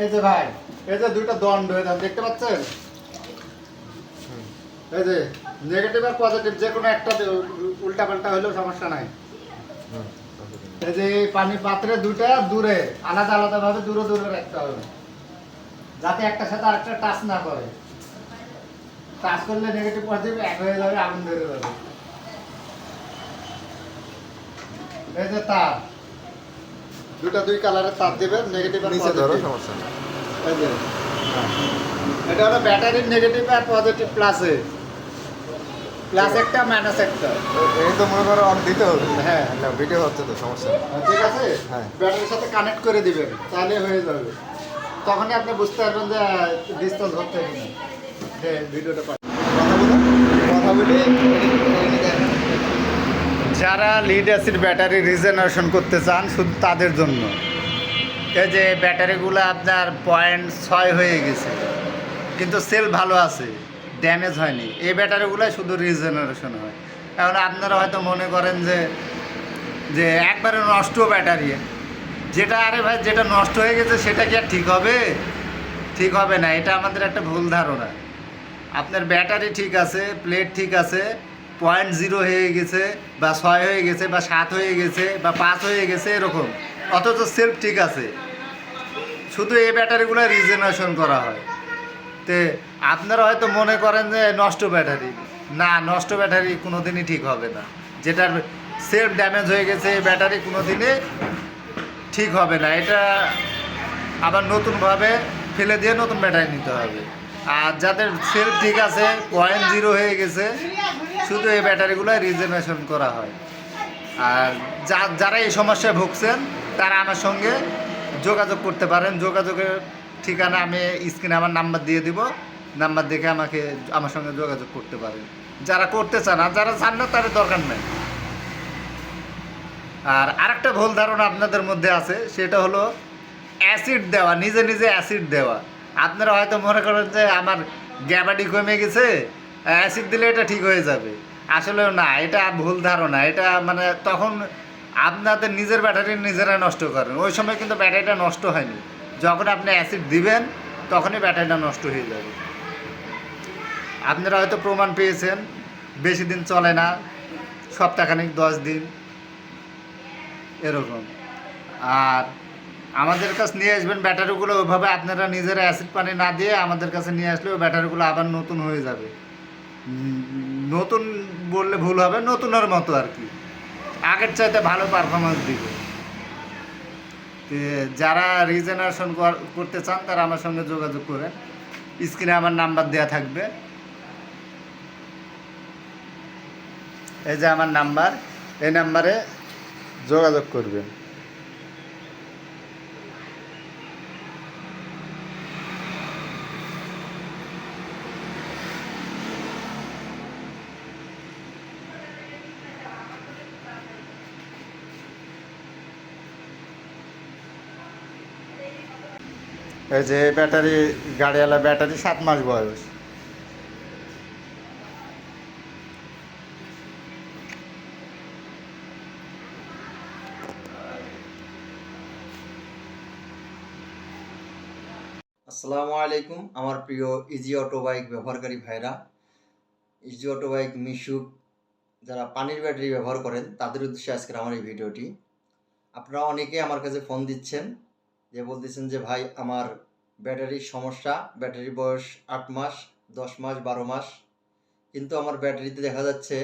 এই যে ভাই, এই যে দুইটা দণ্ড দেখতে পাচ্ছেন, এই যে নেগেটিভ আর পজিটিভ যে কোনো একটা উল্টা পাল্টা হলেও সমস্যা নাই। এই যে পানি পাত্রে দুইটা দূরে আলাদা আলাদা ভাবে দূরে দূরে রাখতে হবে, যাতে একটা সাথে আরেকটা টাচ না করে। টাচ করলে নেগেটিভ পজিটিভ এক হয়ে যাবে, আগুন ধরে যাবে। এই যে তার দুটা দুই কালারের তার দিবেন, নেগেটিভ আর নিচে ধরো, পজিটিভ। সমস্যা নেই। এই যে এটা হলো ব্যাটারির নেগেটিভ আর পজিটিভ প্লাসে, প্লাস একটা মাইনাস একটা। এই তো মনে করো অন দিতে হবে। হ্যাঁ না, ভিডিও হচ্ছে তো, সমস্যা নেই। ঠিক আছে, হ্যাঁ। ব্যাটারির সাথে কানেক্ট করে দিবেন, তাহলে হয়ে যাবে। তখনই আপনি বুঝতে পারবেন যে ডিসচার্জ হচ্ছে কিনা, যে ভিডিওটা পাই। কথা বলি, যারা লিড অ্যাসিড ব্যাটারি রিজেনারেশন করতে চান শুধু তাদের জন্য। এই যে ব্যাটারিগুলো আপনার 0.6 হয়ে গেছে, কিন্তু সেল ভালো আছে, ড্যামেজ হয়নি, এই ব্যাটারিগুলো শুধু রিজেনারেশন হয়। এখন আপনারা হয়তো মনে করেন যে যে একবারে নষ্ট ব্যাটারি, যেটা আরে ভাই যেটা নষ্ট হয়ে গেছে সেটা কি আর ঠিক হবে? ঠিক হবে না, এটা আমাদের একটা ভুল ধারণা। আপনার ব্যাটারি ঠিক আছে, প্লেট ঠিক আছে, 0.0 হয়ে গেছে বা 6 হয়ে গেছে বা 7 হয়ে গেছে বা 5 হয়ে গেছে এরকম, অথচ সেলফ ঠিক আছে, শুধু এই ব্যাটারিগুলো রিজেনারেশন করা হয়। তে আপনারা হয়তো মনে করেন যে নষ্ট ব্যাটারি, না, নষ্ট ব্যাটারি কোনো দিনই ঠিক হবে না। যেটার সেলফ ড্যামেজ হয়ে গেছে এই ব্যাটারি কোনো দিনই ঠিক হবে না, এটা আবার নতুনভাবে ফেলে দিয়ে নতুন ব্যাটারি নিতে হবে। আর যাদের সেলফ ঠিক আছে, 0.0 হয়ে গেছে, শুধু এই ব্যাটারিগুলো রিজেনারেশন করা হয়। আর যারা এই সমস্যায় ভুগছেন তারা আমার সঙ্গে যোগাযোগ করতে পারেন। যোগাযোগের ঠিকানা আমি স্ক্রিনে আমার নাম্বার দিয়ে দিব, নাম্বার দেখে আমার সঙ্গে যোগাযোগ করতে পারেন যারা করতে চান। আর যারা চান না তাদের দরকার নেই। আর আরেকটা ভুল ধারণা আপনাদের মধ্যে আছে, সেটা হলো অ্যাসিড দেওয়া, নিজে নিজে অ্যাসিড দেওয়া। আপনারা হয়তো মনে করেন যে আমার গ্যাবাডি কমে গেছে, অ্যাসিড দিলে এটা ঠিক হয়ে যাবে। আসলে না, এটা ভুল ধারণা। এটা মানে তখন আপনাদের নিজের ব্যাটারি নিজেরা নষ্ট করেন, ওই সময় কিন্তু ব্যাটারিটা নষ্ট হয়নি। যখন আপনি অ্যাসিড দিবেন তখনই ব্যাটারিটা নষ্ট হয়ে যাবে। আপনারা হয়তো প্রমাণ পেয়েছেন, বেশি দিন চলে না, সপ্তাহখানিক 10 দিন এরকম। আর আমাদের কাছে নিয়ে আসবেন ব্যাটারিগুলো, ওইভাবে আপনারা নিজেরা অ্যাসিড পানি না দিয়ে আমাদের কাছে নিয়ে আসলে ওই ব্যাটারিগুলো আবার নতুন হয়ে যাবে। নতুন বললে ভুল হবে, নতুনের মতো আর কি, আগের চাইতে ভালো পারফরমেন্স দিবে। যারা রিজেনারেশন করতে চান তারা আমার সঙ্গে যোগাযোগ করেন, স্ক্রিনে আমার নাম্বার দেওয়া থাকবে। এই যে আমার নাম্বার, এই নাম্বারে যোগাযোগ করবেন। এই যে ব্যাটারি, গাড়িওয়ালা ব্যাটারি 7 মাস বয়স। আসসালামু আলাইকুম আমার প্রিয় ইজি অটো বাইক ব্যবহারকারী ভাইরা। ইজি অটো বাইক মিশুক যারা পানির ব্যাটারি ব্যবহার করেন তাদের উদ্দেশ্যে আজকের আমার এই ভিডিওটি। আপনারা অনেকে আমার কাছে ফোন দিচ্ছেন, যে বলতেছেন যে ভাই আমার ব্যাটারির সমস্যা, ব্যাটারির বয়স 8 মাস, 10 মাস, 12 মাস, কিন্তু আমার ব্যাটারিতে দেখা যাচ্ছে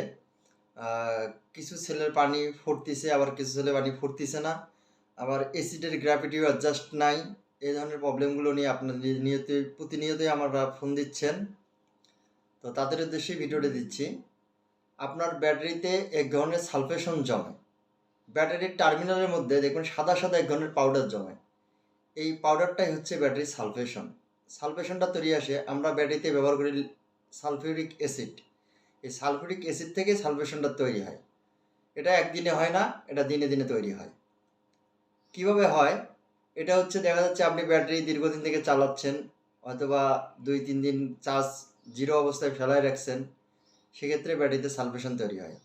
কিছু সেলের পানি ফুটতেছে, আবার কিছু সেলের পানি ফুটতেছে না, আবার এসিডের গ্র্যাভিটিও অ্যাডজাস্ট নাই। এই ধরনের প্রবলেমগুলো নিয়ে আপনারা প্রতিনিয়তই আমরা ফোন দিচ্ছেন। তো তাদের উদ্দেশ্যে ভিডিওটি দিচ্ছি। আপনার ব্যাটারিতে এক ধরনের সালফেশন জমে, ব্যাটারির টার্মিনালের মধ্যে দেখবেন সাদা সাদা এক ধরনের পাউডার জমে। এই পাউডারটাই হচ্ছে ব্যাটারির সালফেশন। সালফেশনটা তৈরি আসে, আমরা ব্যাটারিতে ব্যবহার করি সালফিউরিক অ্যাসিড। এই সালফিউরিক অ্যাসিড থেকে সালফেশনটা তৈরি হয়। এটা একদিনে হয় না, এটা দিনে দিনে তৈরি হয়। কিভাবে হয়? এটা হচ্ছে দেখা যাচ্ছে আপনি ব্যাটারি দীর্ঘদিন থেকে চালাচ্ছেন, অথবা 2-3 দিন চার্জ জিরো অবস্থায় ফেলায় রাখছেন, সেক্ষেত্রে ব্যাটারিতে সালফেশন তৈরি হয়।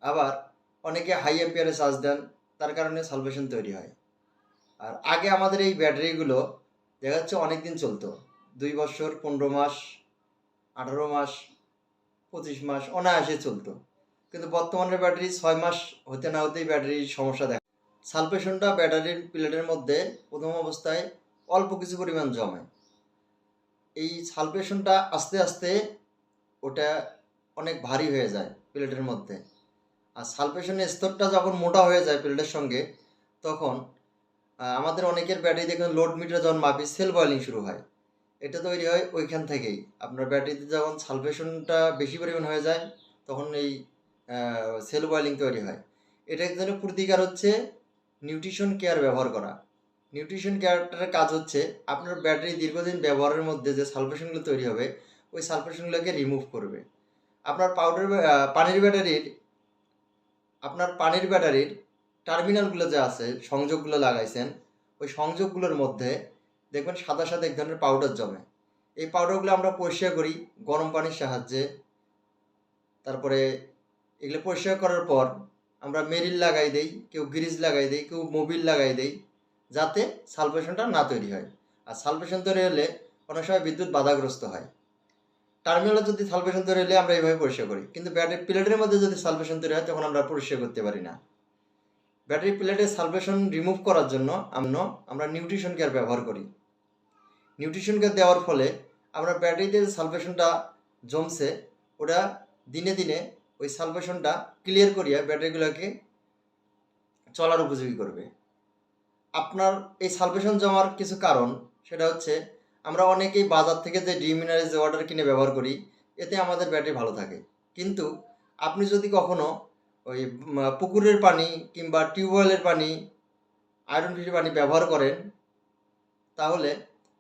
আবার অনেকে হাই অ্যাম্পিয়ারে চার্জ দেন, তার কারণে সালফেশন তৈরি হয়। আর আগে আমাদের এই ব্যাটারিগুলো দেখা যাচ্ছে অনেক দিন চলতো, 2 বছর, 15 মাস, 18 মাস, 25 মাস অনায়াসে চলতো। কিন্তু বর্তমানের ব্যাটারি 6 মাস হতে না হতেই ব্যাটারির সমস্যা দেখা। সালফেশনটা ব্যাটারির প্লেটের মধ্যে প্রথম অবস্থায় অল্প কিছু পরিমাণ জমে। এই সালফেশনটা আস্তে আস্তে ওটা অনেক ভারী হয়ে যায় প্লেটের মধ্যে। আর সালফেশনের স্তরটা যখন মোটা হয়ে যায় প্লেটের সঙ্গে, তখন আমাদের অনেকের ব্যাটারি দেখবেন লোড মিটার যখন মাপি সেল বয়েলিং শুরু হয়। এটা তৈরি হয় ওইখান থেকেই। আপনার ব্যাটারিতে যখন সালফেশনটা বেশি পরিমাণ হয়ে যায়, তখন এই সেল বয়েলিং তৈরি হয়। এটার জন্য প্রতিকার হচ্ছে নিউট্রিশন কেয়ার ব্যবহার করা। নিউট্রিশন কেয়ারটার কাজ হচ্ছে আপনার ব্যাটারি দীর্ঘদিন ব্যবহারের মধ্যে যে সালফেশনগুলো তৈরি হবে, ওই সালফেশনগুলোকে রিমুভ করবে। আপনার পানির ব্যাটারির টার্মিনালগুলো যে আছে, সংযোগগুলো লাগাইছেন, ওই সংযোগগুলোর মধ্যে দেখবেন সাদা সাদা এক ধরনের পাউডার জমে। এই পাউডারগুলো আমরা পরিষ্কার করি গরম পানির সাহায্যে। তারপরে এগুলো পরিষ্কার করার পর আমরা মেরিল লাগাই দেই, কেউ গ্রিজ লাগাই দেই, কেউ মোবিল লাগাই দেই, যাতে সালফেশনটা না তৈরি হয়। আর সালফেশন তৈরি হলে অনেক সময় বিদ্যুৎ বাধাগ্রস্ত হয়। টার্মিনালে যদি সালফেশন তৈরি হলে আমরা এইভাবে পরিষ্কার করি, কিন্তু ব্যাটারি প্লেটের মধ্যে যদি সালফেশন তৈরি হয় তখন আমরা পরিষ্কার করতে পারি না। ব্যাটারি প্লেটের সালফেশন রিমুভ করার জন্য আমরা নিউট্রিশন কেয়ার ব্যবহার করি। নিউট্রিশন কেয়ার দেওয়ার ফলে আমরা ব্যাটারিতে যে সালফেশনটা জমছে, ওটা দিনে দিনে ওই সালফেশনটা ক্লিয়ার করিয়া ব্যাটারিগুলোকে চলার উপযোগী করবে। আপনার এই সালফেশন জমার কিছু কারণ, সেটা হচ্ছে আমরা অনেকেই বাজার থেকে যে ডিমিনারেজ ওয়াটার কিনে ব্যবহার করি, এতে আমাদের ব্যাটারি ভালো থাকে। কিন্তু আপনি যদি কখনো ওই পুকুরের পানি কিংবা টিউবওয়েলের পানি, আয়রন ফ্রি পানি ব্যবহার করেন, তাহলে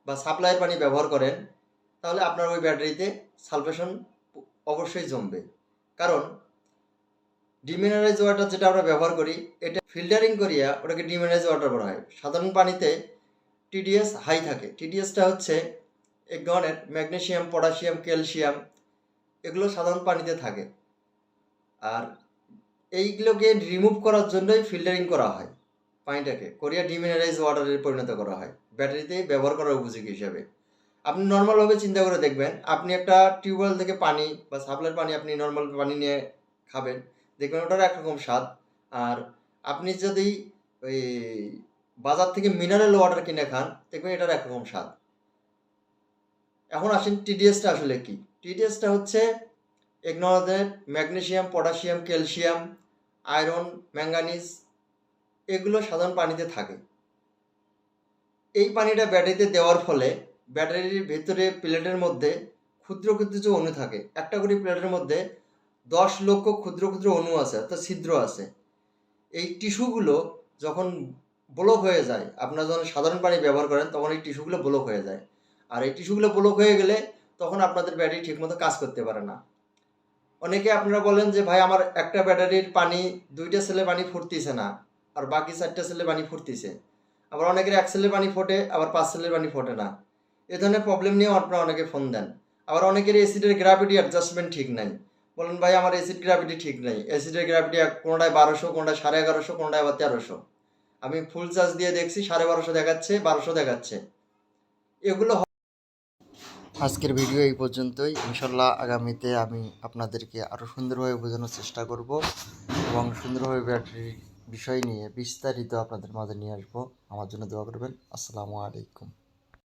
বা সাপ্লাইয়ের পানি ব্যবহার করেন, তাহলে আপনার ওই ব্যাটারিতে সালফেশন অবশ্যই জমবে। কারণ ডিমিনারাইজ ওয়াটার যেটা আমরা ব্যবহার করি, এটা ফিল্টারিং করিয়া ওটাকে ডিমিনারাইজ ওয়াটার বলা হয়। সাধারণ পানিতে টিডিএস হাই থাকে। টিডিএসটা হচ্ছে এক ধরনের ম্যাগনেসিয়াম, পটাশিয়াম, ক্যালসিয়াম, এগুলো সাধারণ পানিতে থাকে। আর এইগুলোকে রিমুভ করার জন্যই ফিল্টারিং করা হয়, পানিটাকে করিয়া ডিমিনারাইজ ওয়াটারে পরিণত করা হয় ব্যাটারিতে ব্যবহার করার উপযোগী হিসাবে। আপনি নর্মালভাবে চিন্তা করে দেখবেন, আপনি একটা টিউবওয়েল থেকে পানি বা সাপ্লাইয়ের পানি আপনি নর্মাল পানি নিয়ে খাবেন, দেখবেন ওটার একরকম স্বাদ। আর আপনি যদি ওই বাজার থেকে মিনারেল ওয়াটার কিনে খান, দেখবেন এটার একরকম স্বাদ। এখন আসেন টিডিএসটা আসলে কি। টিডিএসটা হচ্ছে এক ধরনের magnesium, potassium, calcium, iron, manganese, এগুলো সাধারণ পানিতে থাকে। এই পানিটা ব্যাটারিতে দেওয়ার ফলে ব্যাটারির ভেতরে প্লেটের মধ্যে ক্ষুদ্র ক্ষুদ্র যে অণু থাকে, একটা করে প্লেটের মধ্যে 10 লক্ষ ক্ষুদ্র ক্ষুদ্র অণু আছে, অর্থাৎ ছিদ্র আছে। এই টিস্যুগুলো যখন ব্লক হয়ে যায়, আপনারা যখন সাধারণ পানি ব্যবহার করেন, তখন এই টিস্যুগুলো ব্লক হয়ে যায়। আর এই টিস্যুগুলো ব্লক হয়ে গেলে তখন আপনাদের ব্যাটারি ঠিকমতো কাজ করতে পারে না। অনেকে আপনারা বলেন যে ভাই আমার একটা ব্যাটারির পানি 2টা সেলে পানি ফুটতেছে না, আর বাকি 4টা সেলে পানি ফুটতেছে। আবার অনেকের 1 সেলে পানি ফোটে, আবার 5 সেলের পানি ফোটে না। এ ধরনের প্রবলেম নিয়েও আপনারা অনেকে ফোন দেন। আবার অনেকের অ্যাসিডের গ্র্যাভিটি অ্যাডজাস্টমেন্ট ঠিক নাই, বলেন ভাই আমার অ্যাসিড গ্র্যাভিটি ঠিক নাই। অ্যাসিডের গ্র্যাভিটি কোনোটায় 1200, কোনোটায় 1150, কোনোটায় আবার 1300। আমি ফুল চার্জ দিয়ে দেখছি 1250 দেখাচ্ছে, 1200 দেখাচ্ছে। এগুলো আজকের ভিডিও এই পর্যন্তই। ইনশাল্লাহ আগামীতে আমি আপনাদেরকে আরও সুন্দরভাবে বোঝানোর চেষ্টা করব এবং সুন্দরভাবে ব্যাটারির বিষয় নিয়ে বিস্তারিত আপনাদের মাঝে নিয়ে আসবো। আমার জন্য দোয়া করবেন। আসসালামু আলাইকুম।